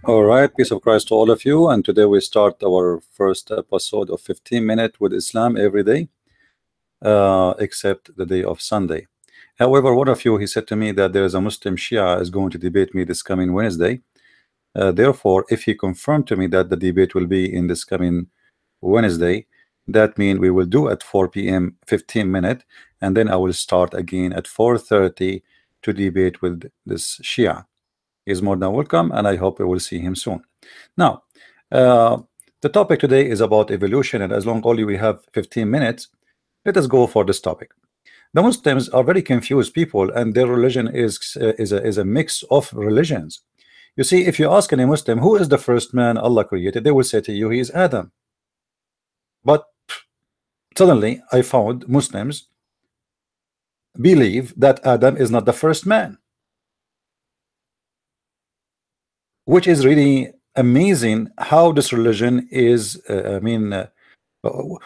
All right, peace of Christ to all of you. And today we start our first episode of 15 minutes with Islam every day, except the day of Sunday. However, one of you, he said to me that there is a Muslim Shia is going to debate me this coming Wednesday. Therefore, if he confirmed to me that the debate will be in this coming Wednesday, that means we will do at 4 p.m. 15 minutes, and then I will start again at 4:30 to debate with this Shia. Is more than welcome, and I hope we will see him soon. Now, uh, the topic today is about evolution, and as long only we have 15 minutes, let us go for this topic. The Muslims are very confused people, and their religion is a mix of religions. You see, if you ask any Muslim who is the first man Allah created, they will say to you he is Adam. But suddenly I found Muslims believe that Adam is not the first man, which is really amazing how this religion is.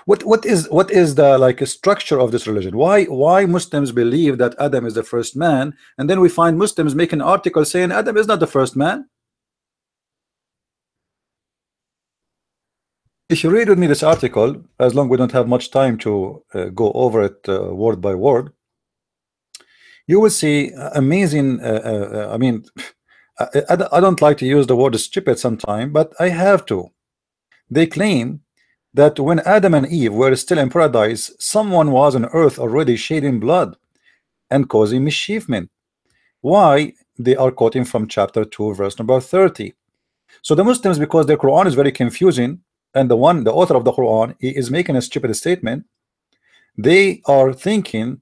What is the like structure of this religion? Why Muslims believe that Adam is the first man, and then we find Muslims make an article saying Adam is not the first man? If you read with me this article, as long we don't have much time to go over it word by word, you will see amazing. I don't like to use the word stupid sometime, but I have to. They claim that when Adam and Eve were still in paradise, someone was on earth already shedding blood and causing mischievement. Why? They are quoting from chapter 2 verse number 30. So the Muslims, because their Quran is very confusing, and the author of the Quran, he is making a stupid statement, they are thinking,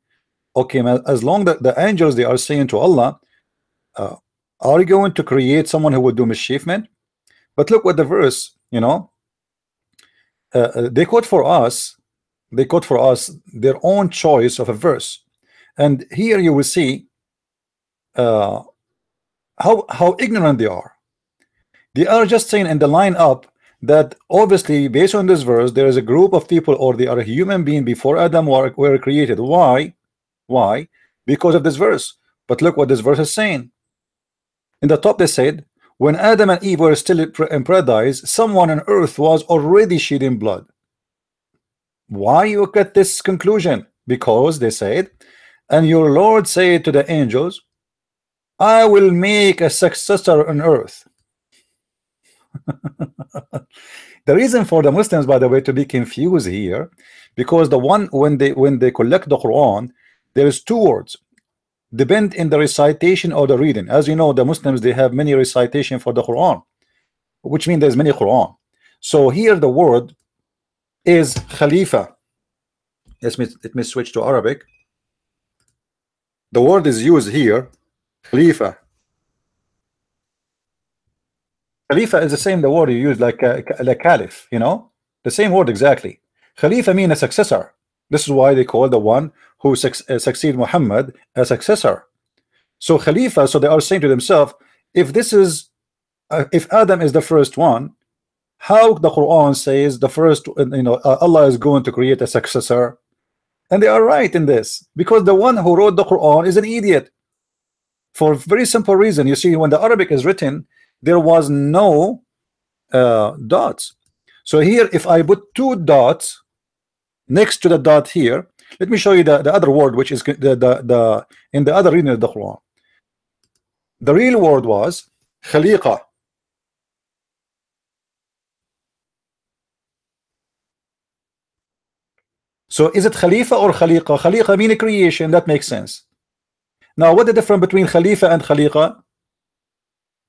okay, as long that the angels, they are saying to Allah, are you going to create someone who will do mischievement? But look what the verse, they quote for us their own choice of a verse, and here you will see how ignorant they are. They are just saying in the line up that obviously based on this verse there is a group of people, or they are a human being before Adam were created. Why? Because of this verse. But look what this verse is saying. In the top they said, when Adam and Eve were still in paradise, someone on earth was already shedding blood. Why you get this conclusion? Because they said, and your Lord said to the angels, I will make a successor on earth. The reason for the Muslims, by the way, to be confused here, because the one when they collect the Quran, there is two words depend in the recitation or the reading. As you know, the Muslims, they have many recitation for the Quran, which means there's many Quran. So here the word is Khalifa. Let me switch to Arabic. The word is used here, Khalifa. Khalifa is the same the word you use like caliph, the same word exactly. Khalifa means a successor. This is why they call the one who succeed Muhammad a successor. So Khalifa, so they are saying to themselves, if this is if Adam is the first one, how the Quran says the first, Allah is going to create a successor? And they are right in this, because the one who wrote the Quran is an idiot, for a very simple reason. You see, when the Arabic is written, there was no dots. So here, if I put two dots next to the dot here, let me show you the other word, which is the in the other reading of the Quran. The real word was khaliqa. So is it khalifa or khaliqa? Khaliqa means creation. That makes sense. Now, what is the difference between khalifa and khaliqa?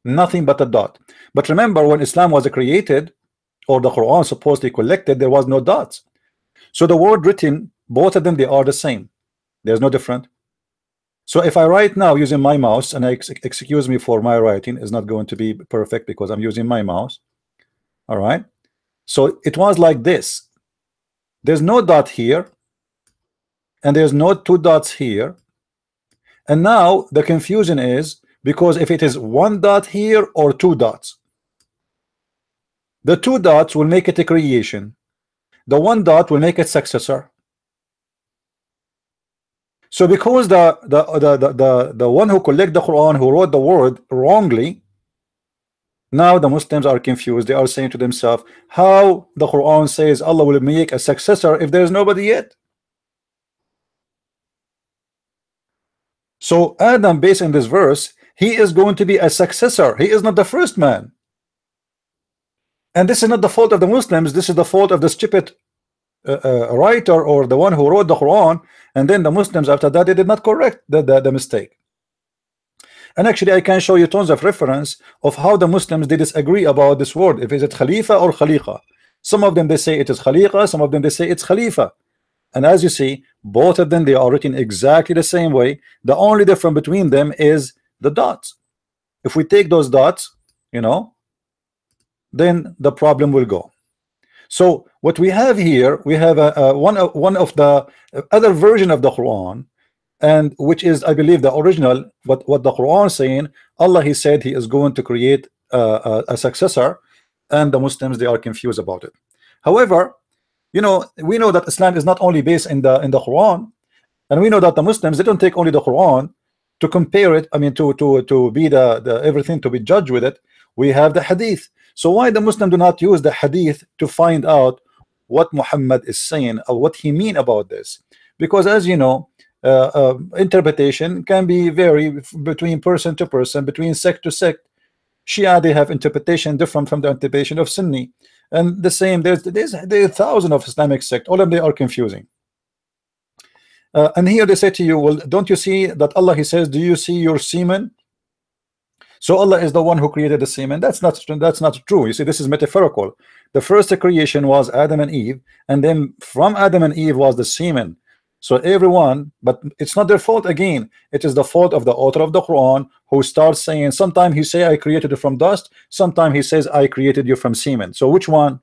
Nothing but a dot. But remember, when Islam was created, or the Quran supposedly collected, there was no dots. So the word written, both of them, they are the same. There's no different. So if I write now using my mouse, and excuse me for my writing is not going to be perfect because I'm using my mouse. All right. So it was like this. There's no dot here, and there's no two dots here. And now the confusion is because if it is one dot here or two dots, the two dots will make it a creation. The one dot will make it successor. So because the one who collect the Quran, who wrote the word wrongly, Now the Muslims are confused. They are saying to themselves, how the Quran says Allah will make a successor if there is nobody yet? So Adam, based on this verse, he is going to be a successor. He is not the first man. And this is not the fault of the Muslims. This is the fault of the stupid writer, or the one who wrote the Quran. And then the Muslims after that, they did not correct the mistake. And actually I can show you tons of reference of how the Muslims they disagree about this word, if is it Khalifa or Khaliqa. Some of them they say it is Khaliqa, some of them they say it's Khalifa. And as you see, both of them they are written exactly the same way. The only difference between them is the dots. If we take those dots, you know, then the problem will go. So what we have here, we have one of the other version of the Quran, and which is, I believe, the original. What the Quran is saying, Allah, he said he is going to create a successor, and the Muslims they are confused about it. However, you know, we know that Islam is not only based in the Quran, and we know that the Muslims they don't take only the Quran to compare it. I mean, to be the everything to be judged with it. We have the Hadith. So why the Muslim do not use the Hadith to find out what Muhammad is saying or what he mean about this? Because as you know, interpretation can be vary between person to person, between sect to sect. Shia they have interpretation different from the interpretation of Sunni, and the same. There's thousands of Islamic sect. All of them are confusing. And here they say to you, well, don't you see that Allah he says, do you see your semen? So Allah is the one who created the semen. That's not true. You see, this is metaphorical. The first creation was Adam and Eve, and then from Adam and Eve was the semen. So everyone, but it's not their fault again. It is the fault of the author of the Quran, who starts saying, sometimes he say I created you from dust, sometimes he says I created you from semen. So which one?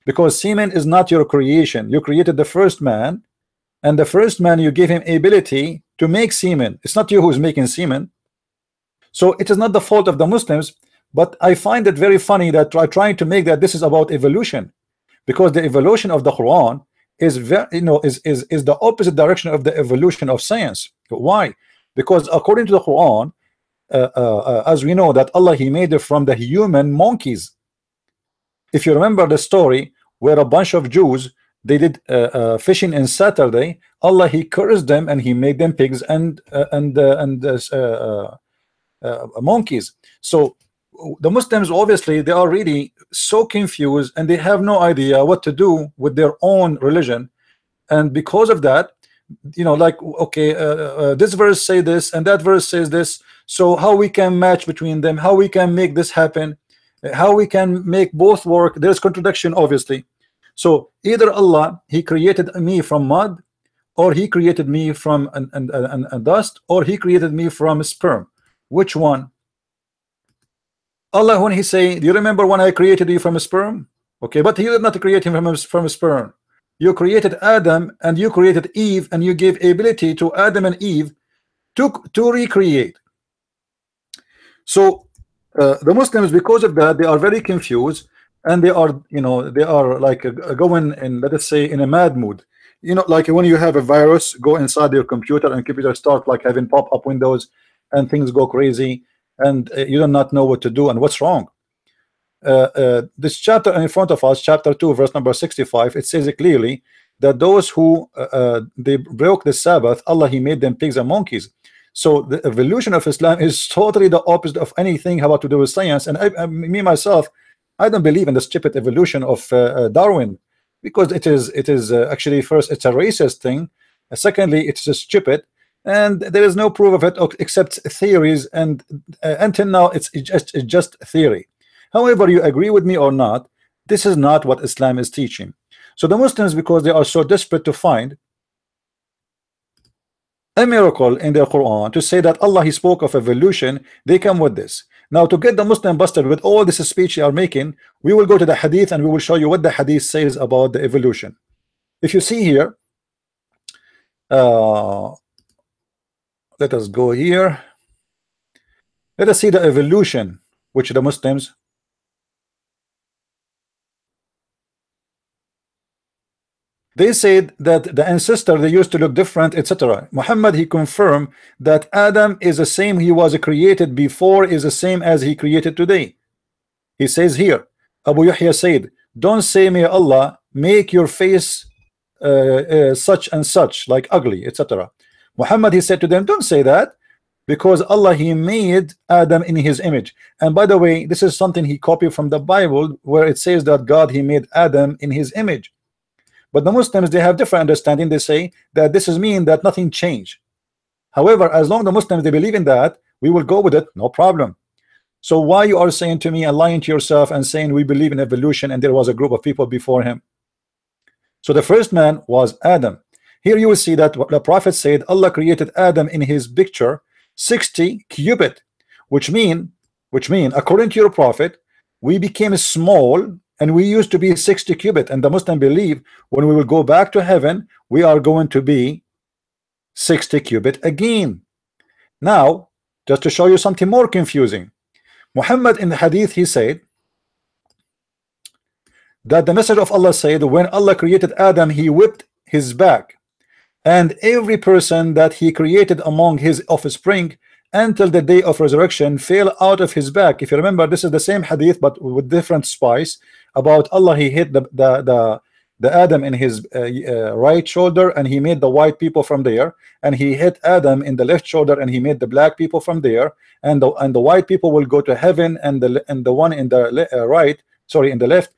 Because semen is not your creation. You created the first man, and the first man you gave him ability to make semen. It's not you who's making semen. So it is not the fault of the Muslims, but I find it very funny that trying to make that this is about evolution, because the evolution of the Quran is very, you know, is the opposite direction of the evolution of science. Why? Because according to the Quran, as we know that Allah he made it from the human monkeys. If you remember the story where a bunch of Jews they did fishing in Saturday, Allah he cursed them and he made them pigs and monkeys. So the Muslims obviously they are really so confused and they have no idea what to do with their own religion, and because of that, you know, like, okay, this verse say this and that verse says this, so how we can match between them, how we can make this happen, how we can make both work? There's contradiction obviously. So either Allah he created me from mud, or he created me from dust, or he created me from sperm. Which one? Allah when he say, do you remember when I created you from a sperm? Okay, but he did not create him from a sperm. You created Adam and you created Eve, and you gave ability to Adam and Eve to recreate. So the Muslims, because of that, they are very confused, and they are, you know, they are like going in, let us say, in a mad mood. You know, like when you have a virus go inside your computer and computer start like having pop-up windows and things go crazy, and you do not know what to do and what's wrong. This chapter in front of us, chapter 2 verse number 65, it says it clearly that those who they broke the Sabbath, Allah he made them pigs and monkeys. So the evolution of Islam is totally the opposite of anything about to do with science. And me myself, I don't believe in the stupid evolution of Darwin, because it is actually, first, it's a racist thing, secondly, it's just stupid, and there is no proof of it except theories, and until now it's just theory. However, you agree with me or not, this is not what Islam is teaching. So the Muslims, because they are so desperate to find a miracle in their Quran to say that Allah he spoke of evolution, they come with this. Now to get the Muslim busted with all this speech they are making, we will go to the Hadith and we will show you what the Hadith says about the evolution. If you see here, let us go here. Let us see the evolution which the Muslims they said that the ancestor they used to look different, etc. Muhammad he confirmed that Adam is the same he was created before, is the same as he created today. He says here, Abu Yahya said, don't say may Allah make your face such and such, like ugly, etc. Muhammad, he said to them, don't say that, because Allah, he made Adam in his image. And by the way, this is something he copied from the Bible, where it says that God, he made Adam in his image. But the Muslims, they have different understanding. They say that this is mean that nothing changed. However, as long as the Muslims, they believe in that, we will go with it, no problem. So why you are saying to me and lying to yourself and saying we believe in evolution and there was a group of people before him? So the first man was Adam. Here you will see that the Prophet said Allah created Adam in his picture 60 cubit, which mean according to your Prophet, we became small and we used to be 60 cubit, and the Muslim believe when we will go back to heaven we are going to be 60 cubit again. Now, just to show you something more confusing, Muhammad in the hadith, he said that the message of Allah said when Allah created Adam, he whipped his back, and every person that he created among his offspring until the day of resurrection fell out of his back. If you remember, this is the same hadith but with different spice about Allah. He hit the Adam in his right shoulder and he made the white people from there, and he hit Adam in the left shoulder and he made the black people from there, and the white people will go to heaven, and the one in the right, sorry, in the left,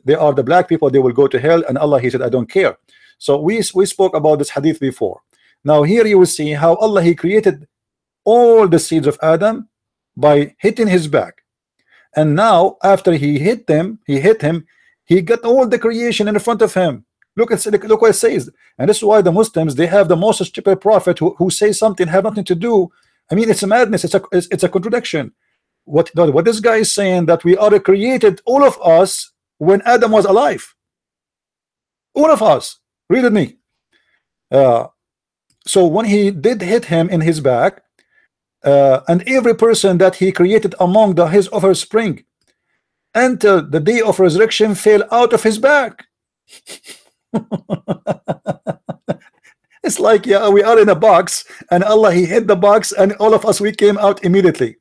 they are the black people, they will go to hell, and Allah, he said I don't care. So we spoke about this hadith before. Now here you will see how Allah, he created all the seeds of Adam by hitting his back, and now after he hit him, he got all the creation in front of him. Look what it says. And this is why the Muslims, they have the most stupid prophet who says something have nothing to do. I mean, it's a madness, it's a contradiction. What this guy is saying, that we are created, all of us, when Adam was alive. All of us. Read with me. So when he did hit him in his back, and every person that he created among his offspring until the day of resurrection fell out of his back. It's like, yeah, we are in a box and Allah, he hit the box and all of us, we came out immediately.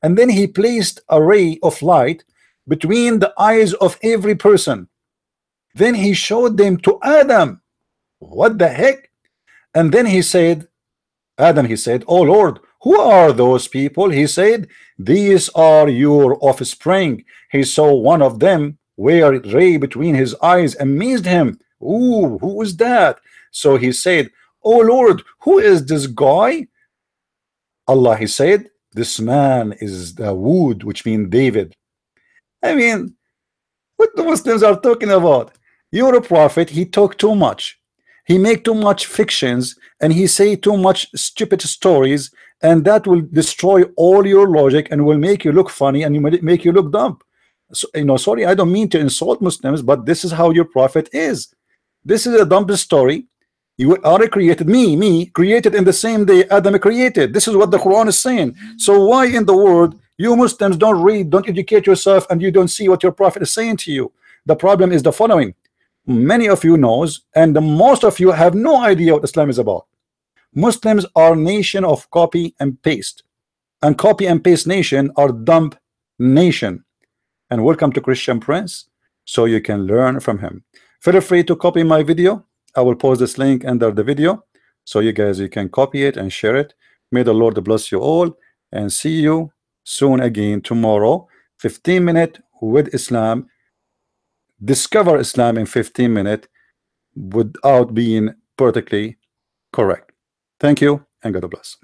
And then he placed a ray of light between the eyes of every person. Then he showed them to Adam. What the heck? And then he said, Adam, he said, oh Lord, who are those people? He said, these are your offspring. He saw one of them wear a ray between his eyes, amazed him. Ooh, who is that? So he said, oh Lord, who is this guy? Allah, he said, this man is Dawood, which means David. I mean, what the Muslims are talking about? You're a prophet, he talk too much. He make too much fictions and he say too much stupid stories, and that will destroy all your logic and will make you look funny and make you look dumb. So, you know, sorry, I don't mean to insult Muslims, but this is how your prophet is. This is a dumb story. You are created, me created in the same day Adam created. This is what the Quran is saying. So why in the world you Muslims don't read, don't educate yourself, and you don't see what your prophet is saying to you? The problem is the following. Many of you knows, and the most of you have no idea what Islam is about. Muslims are nation of copy and paste, and copy and paste nation are dumb nation. And welcome to Christian Prince, so you can learn from him. Feel free to copy my video. I will post this link under the video, so you can copy it and share it. May the Lord bless you all, and see you soon again tomorrow. 15 minutes with Islam. Discover Islam in 15 minutes without being politically correct. Thank you and God bless.